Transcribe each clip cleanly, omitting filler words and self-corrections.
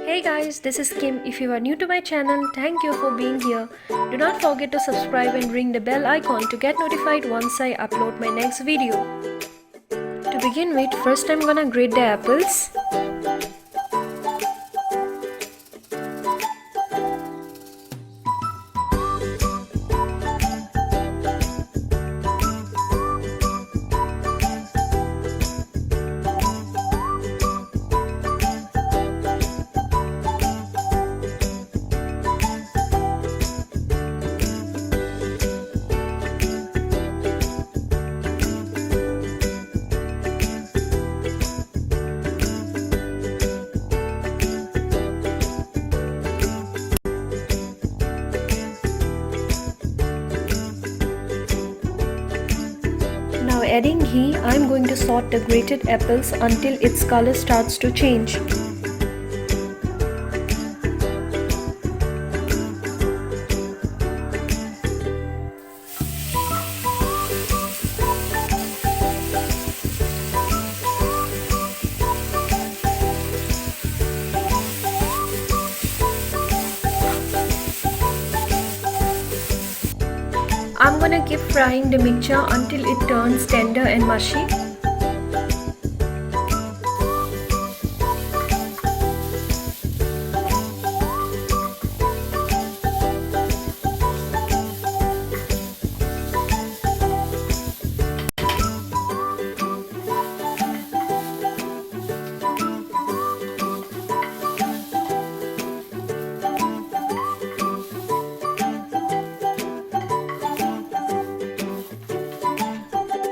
Hey guys, this is Kim. If you are new to my channel, thank you for being here. Do not forget to subscribe and ring the bell icon to get notified once I upload my next video. To begin with, first I'm gonna grate the apples. Now adding ghee, I am going to saute the grated apples until its color starts to change. I'm gonna keep frying the mixture until it turns tender and mushy.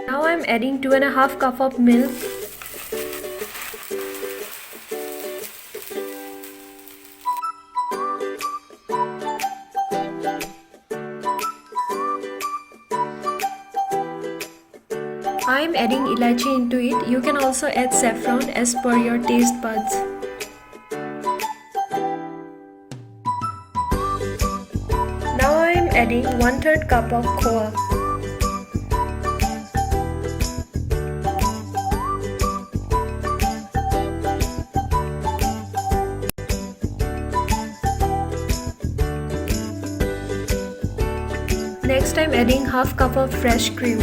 Now I'm adding 2.5 cups of milk. I'm adding elaichi into it. You can also add saffron as per your taste buds. Now I'm adding 1/3 cup of khoa. Next I'm adding half cup of fresh cream.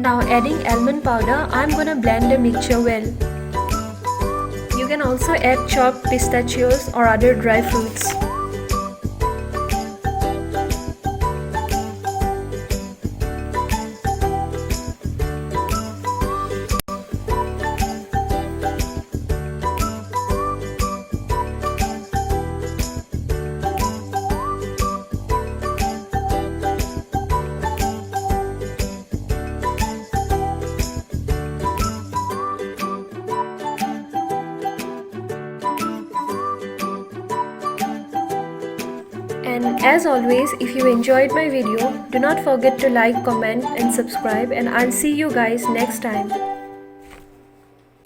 Now adding almond powder, I'm gonna blend the mixture well. You can also add chopped pistachios or other dry fruits. And as always, if you enjoyed my video, do not forget to like, comment and subscribe, and I'll see you guys next time.